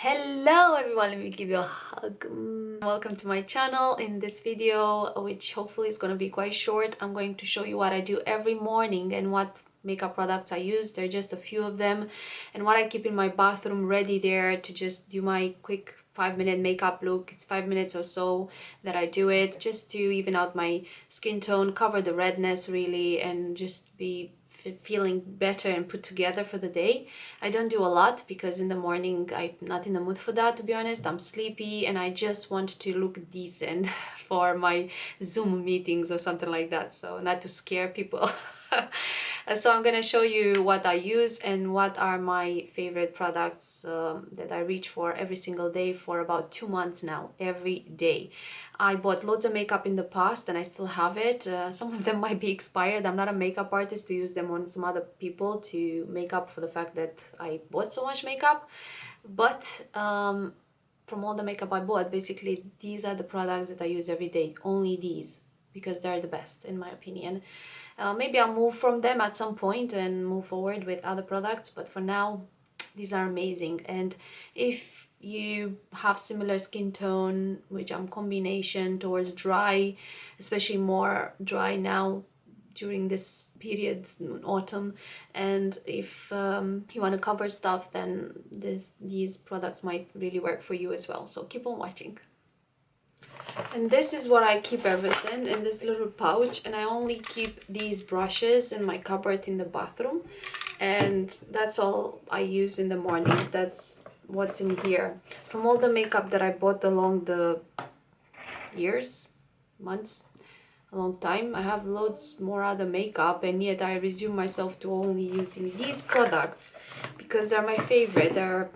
Hello everyone, let me give you a hug. Welcome to my channel. In this video, which hopefully is going to be quite short, I'm going to show you what I do every morning and what makeup products I use. There are just a few of them, and what I keep in my bathroom ready there to just do my quick 5-minute makeup look. It's 5 minutes or so that I do it, just to even out my skin tone, cover the redness really, and just be feeling better and put together for the day. I don't do a lot because in the morning I'm not in the mood for that, to be honest. I'm sleepy and I just want to look decent for my Zoom meetings or something like that, so not to scare people. So I'm gonna show you what I use and what are my favorite products that I reach for every single day for about 2 months now, every day. I bought loads of makeup in the past and I still have it. Some of them might be expired. I'm not a makeup artist to use them on some other people to make up for the fact that I bought so much makeup. But from all the makeup I bought, basically these are the products that I use every day. Only these, because they're the best in my opinion. Maybe I'll move from them at some point and move forward with other products, but for now these are amazing. And if you have similar skin tone, which I'm combination towards dry, especially more dry now during this period, autumn, and if you want to cover stuff, then these products might really work for you as well. So keep on watching. And this is what I keep everything in this little pouch, and I only keep these brushes in my cupboard in the bathroom, and that's all I use in the morning. That's what's in here. From all the makeup that I bought along the years, months, a long time, I have loads more other makeup, and yet I resume myself to only using these products because they're my favorite. They're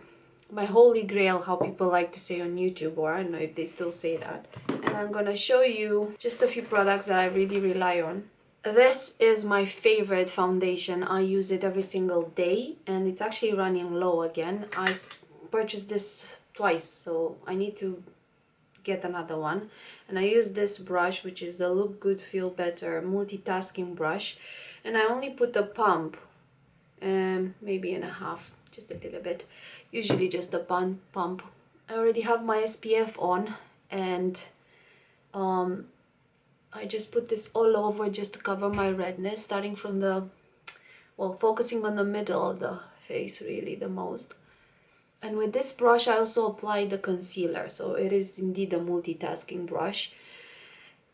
my holy grail, how people like to say on YouTube, or I don't know if they still say that. And I'm gonna show you just a few products that I really rely on. This is my favorite foundation. I use it every single day and it's actually running low again. I purchased this twice, so I need to get another one. And I use this brush, which is the Look Good Feel Better multitasking brush, and I only put a pump, maybe and a half, just a little bit, usually just a pump. I already have my SPF on, and I just put this all over just to cover my redness, starting from the, well, focusing on the middle of the face really the most. And with this brush I also apply the concealer, so it is indeed a multitasking brush.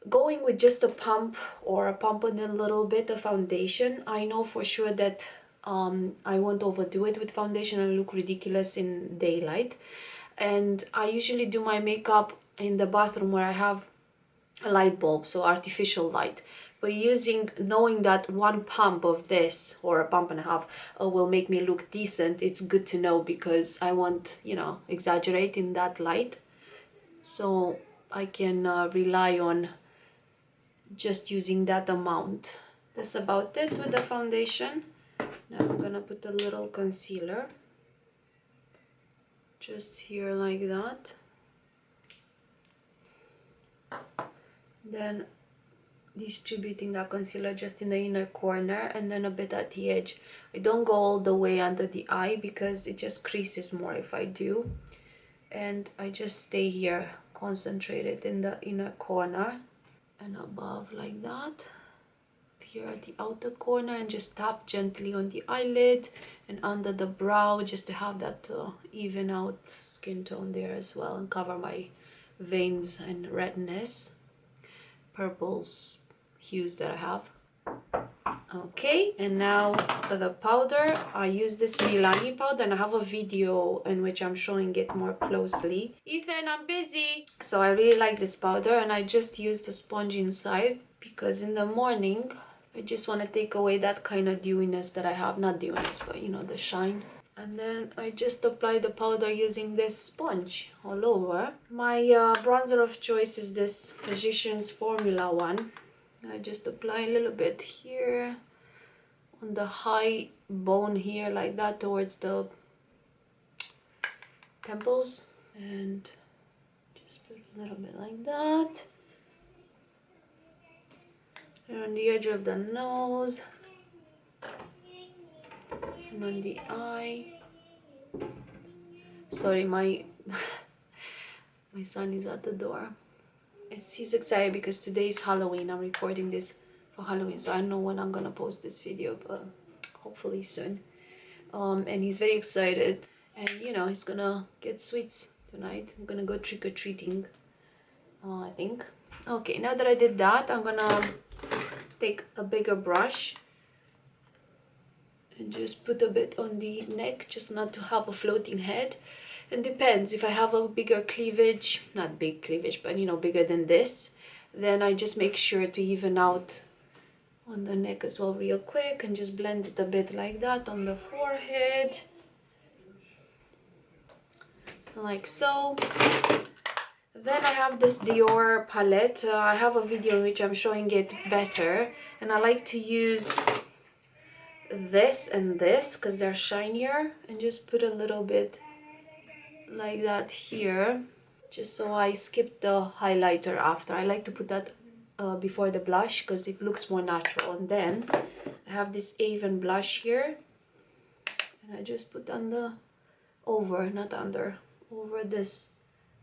Going with just a pump or a pump and a little bit of foundation, I know for sure that I won't overdo it with foundation and look ridiculous in daylight. And I usually do my makeup in the bathroom where I have a light bulb, so artificial light. But knowing that one pump of this, or a pump and a half, will make me look decent, it's good to know, because I won't, exaggerate in that light. So I can rely on just using that amount. That's about it with the foundation. Now I'm gonna put a little concealer just here like that. Then distributing that concealer just in the inner corner and then a bit at the edge. I don't go all the way under the eye because it just creases more if I do. And I just stay here concentrated in the inner corner and above like that. Here at the outer corner, and just tap gently on the eyelid and under the brow just to have that even out skin tone there as well, and cover my veins and redness, purples, hues that I have. Okay, and now for the powder, I use this Milani powder, and I have a video in which I'm showing it more closely. Ethan, I'm busy! So I really like this powder, and I just use the sponge inside because in the morning I just want to take away that kind of dewiness that I have. Not dewiness, but the shine. And then I just apply the powder using this sponge all over. My bronzer of choice is this Physicians Formula one. I just apply a little bit here on the high bone here, like that, towards the temples, and just put a little bit like that. And on the edge of the nose and on the eye. Sorry, my my son is at the door. He's excited because today is Halloween. I'm recording this for Halloween, so I don't know when I'm gonna post this video, but hopefully soon. And he's very excited, and you know, he's gonna get sweets tonight. I'm gonna go trick-or-treating, I think. Okay, now that I did that, I'm gonna take a bigger brush and just put a bit on the neck, just not to have a floating head. It depends. If I have a bigger cleavage, not big cleavage, but you know, bigger than this, then I just make sure to even out on the neck as well real quick, and just blend it a bit like that on the forehead, like so. Then I have this Dior palette. I have a video in which I'm showing it better, and I like to use this and this because they're shinier, and just put a little bit like that here, just so I skip the highlighter after. I like to put that before the blush because it looks more natural. And then I have this Avon blush here, and I just put on the over this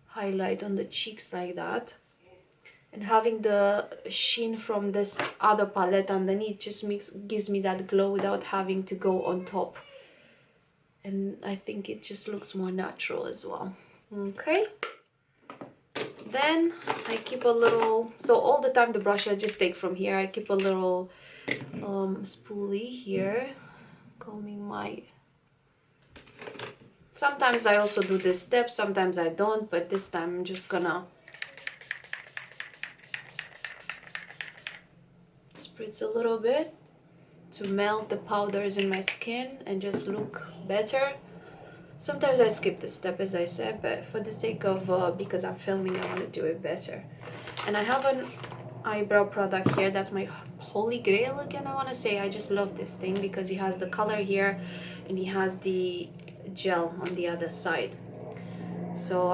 highlight on the cheeks like that. And having the sheen from this other palette underneath just gives me that glow without having to go on top. And I think it just looks more natural as well. Okay. Then I keep a little, so all the time the brush I just take from here, I keep a little spoolie here, combing my, sometimes I also do this step, sometimes I don't, but this time I'm just gonna spritz a little bit to melt the powders in my skin and just look better. Sometimes I skip this step, as I said, but for the sake of, because I'm filming, I want to do it better. And I have an eyebrow product here. That's my holy grail again, I want to say. I just love this thing because he has the color here and he has the gel on the other side. So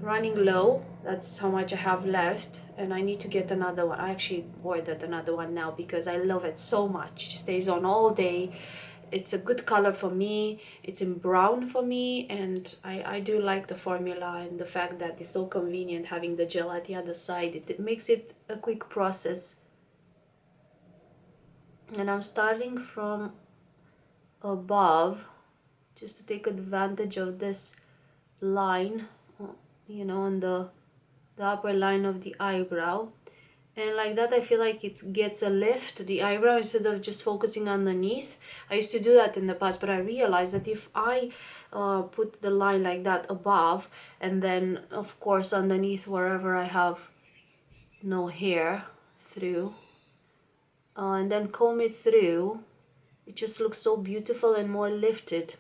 running low, that's how much I have left, and I need to get another one. I actually ordered another one now because I love it so much. It stays on all day. It's a good color for me. It's in brown for me, and I do like the formula and the fact that it's so convenient having the gel at the other side. It makes it a quick process. And I'm starting from above just to take advantage of this line, you know, on the upper line of the eyebrow. And like that I feel like it gets a lift, the eyebrow, instead of just focusing underneath. I used to do that in the past, but I realized that if I put the line like that above, and then of course underneath wherever I have no hair through, and then comb it through, it just looks so beautiful and more lifted.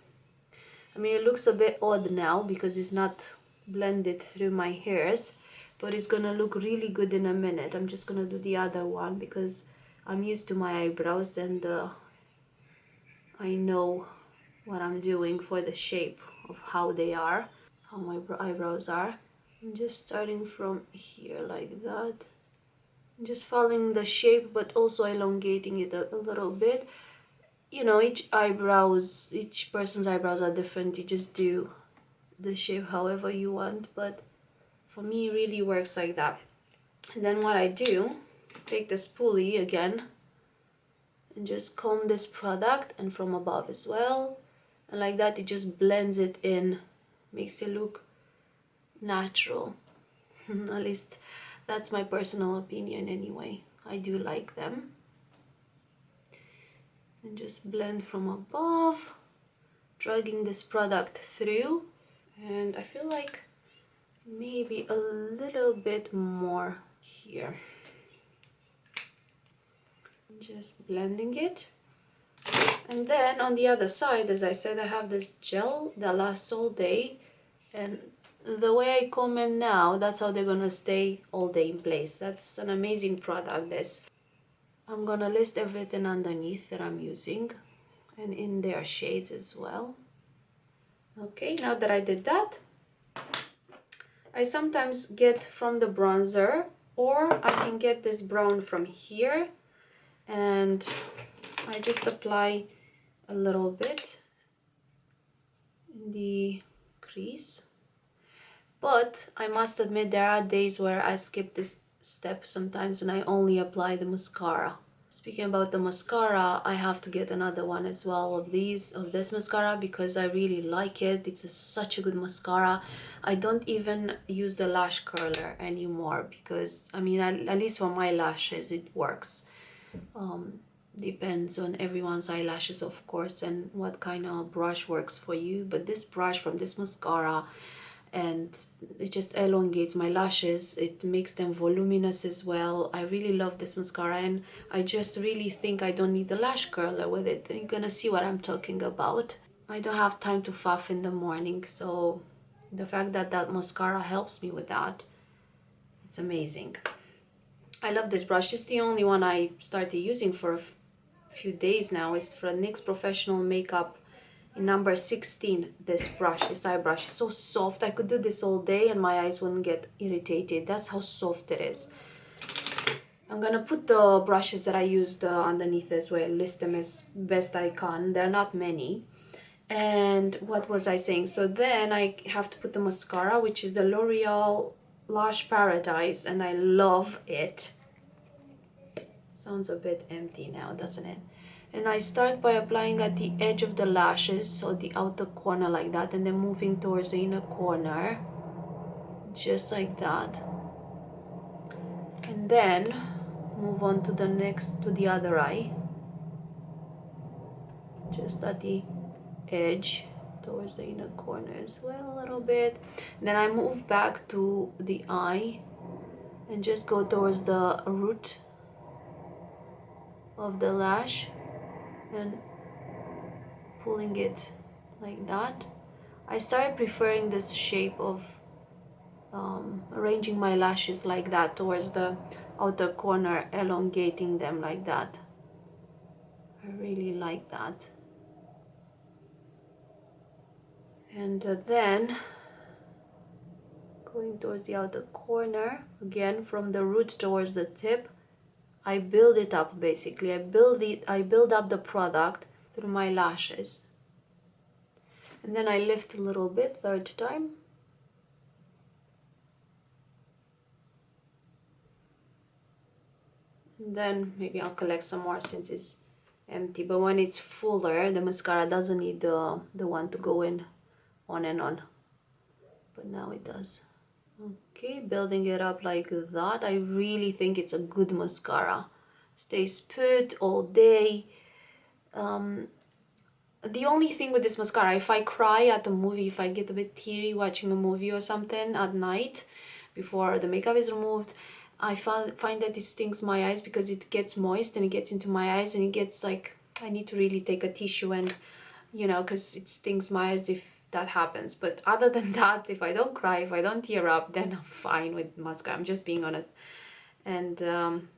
I mean, it looks a bit odd now because it's not blended through my hairs, but it's gonna look really good in a minute. I'm just gonna do the other one because I'm used to my eyebrows, and I know what I'm doing for the shape of how they are, how my eyebrows are. I'm just starting from here like that, just following the shape but also elongating it a little bit. You know, each person's eyebrows are different. You just do the shape however you want, but for me it really works like that. And then what I do, take the spoolie again and just comb this product, and from above as well, and like that it just blends it in, makes it look natural. At least that's my personal opinion anyway. I do like them. And just blend from above, dragging this product through, and I feel like maybe a little bit more here. Just blending it. And then on the other side, as I said, I have this gel that lasts all day, and the way I comb them now, that's how they're gonna stay all day in place. That's an amazing product, this. I'm gonna list everything underneath that I'm using and in their shades as well. Okay, now that I did that, I sometimes get from the bronzer, or I can get this brown from here, and I just apply a little bit in the crease. But I must admit there are days where I skip this step sometimes and I only apply the mascara. Speaking about the mascara, I have to get another one as well of this mascara because I really like it. It's such a good mascara. I don't even use the lash curler anymore because, I mean, at least for my lashes it works. Depends on everyone's eyelashes, of course, and what kind of brush works for you. But this brush from this mascara, and it just elongates my lashes, it makes them voluminous as well. I really love this mascara, and I just really think I don't need the lash curler with it. You're gonna see what I'm talking about. I don't have time to faff in the morning, so the fact that that mascara helps me with that, it's amazing. I love this brush. It's the only one I started using for a few days now. It's for NYX Professional Makeup in number 16. This brush, this eye brush, is so soft. I could do this all day and my eyes wouldn't get irritated. That's how soft it is. I'm gonna put the brushes that I used underneath as well, list them as best I can. There are not many. And what was I saying? So then I have to put the mascara, which is the L'Oreal Lash Paradise, and I love it. Sounds a bit empty now, doesn't it? And I start by applying at the edge of the lashes, so the outer corner like that, and then moving towards the inner corner, just like that. And then move on to the other eye, just at the edge towards the inner corner as well a little bit. Then I move back to the eye and just go towards the root of the lash and pulling it like that. I started preferring this shape of arranging my lashes like that towards the outer corner, elongating them like that. I really like that. And then going towards the outer corner, again from the root towards the tip, I build it up basically. I build up the product through my lashes. And then I lift a little bit, third time. And then maybe I'll collect some more since it's empty. But when it's fuller, the mascara doesn't need the one to go in on and on. But now it does. Okay, building it up like that. I really think it's a good mascara. Stays put all day. The only thing with this mascara, if I cry at a movie, if I get a bit teary watching a movie or something at night before the makeup is removed, I find that it stings my eyes because it gets moist and it gets into my eyes and it gets like, I need to really take a tissue and, you know, because it stings my eyes if that happens. But other than that, if I don't cry, if I don't tear up, then I'm fine with mascara. I'm just being honest. And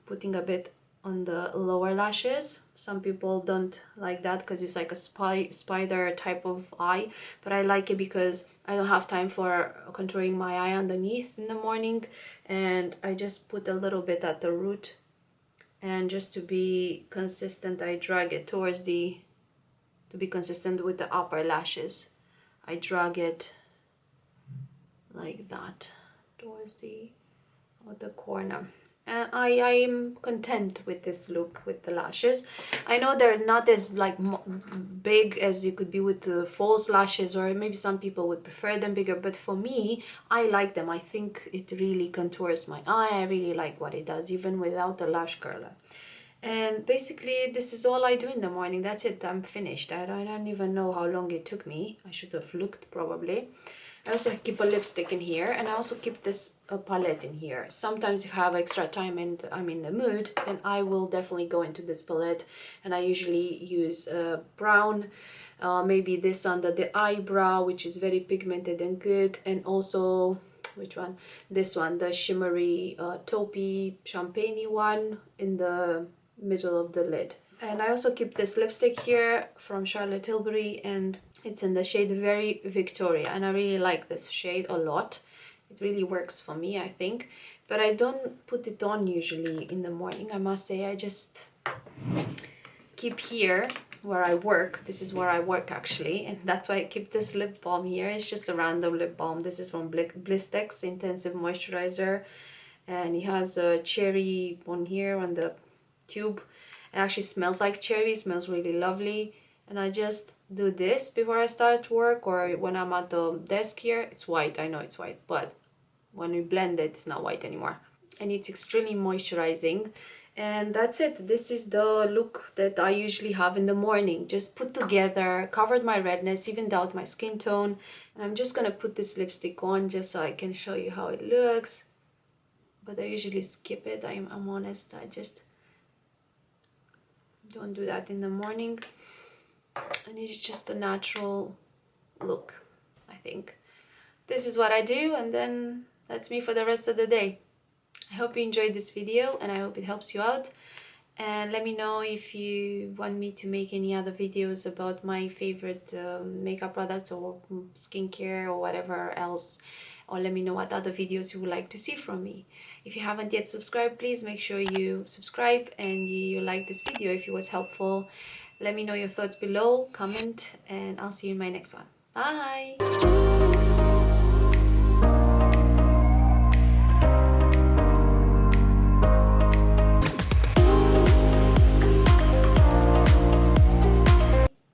putting a bit on the lower lashes. Some people don't like that because it's like a spider type of eye, but I like it because I don't have time for contouring my eye underneath in the morning, and I just put a little bit at the root, and just to be consistent I drag it towards to be consistent with the upper lashes. I drag it like that towards the outer corner. And I am content with this look with the lashes. I know they're not as like big as you could be with the false lashes, or maybe some people would prefer them bigger, but for me, I like them. I think it really contours my eye. I really like what it does, even without the lash curler. And basically this is all I do in the morning. That's it, I'm finished. I don't even know how long it took me. I should have looked probably. I also keep a lipstick in here, and I also keep this palette in here. Sometimes if I have extra time and I'm in the mood, then I will definitely go into this palette, and I usually use brown, maybe this under the eyebrow, which is very pigmented and good, and also, which one? This one, the shimmery taupey champagne one in the middle of the lid. And I also keep this lipstick here from Charlotte Tilbury, and it's in the shade Very Victoria, and I really like this shade a lot. It really works for me, I think, but I don't put it on usually in the morning, I must say. I just keep here where I work. This is where I work actually, and that's why I keep this lip balm here. It's just a random lip balm. This is from Blistex Intensive Moisturizer, and it has a cherry one here on the tube. It actually smells like cherry, smells really lovely. And I just do this before I start work, or when I'm at the desk here. It's white, I know it's white, but when we blend it, it's not white anymore. And it's extremely moisturizing. And that's it. This is the look that I usually have in the morning, just put together, covered my redness, evened out my skin tone. And I'm just gonna put this lipstick on just so I can show you how it looks. But I usually skip it, I'm honest. I just don't do that in the morning. And it's just a natural look, I think. This is what I do, and then that's me for the rest of the day. I hope you enjoyed this video, and I hope it helps you out. And let me know if you want me to make any other videos about my favorite makeup products or skincare or whatever else. Or let me know what other videos you would like to see from me. If you haven't yet subscribed, please make sure you subscribe and you like this video if it was helpful. Let me know your thoughts below, comment, and I'll see you in my next one. Bye!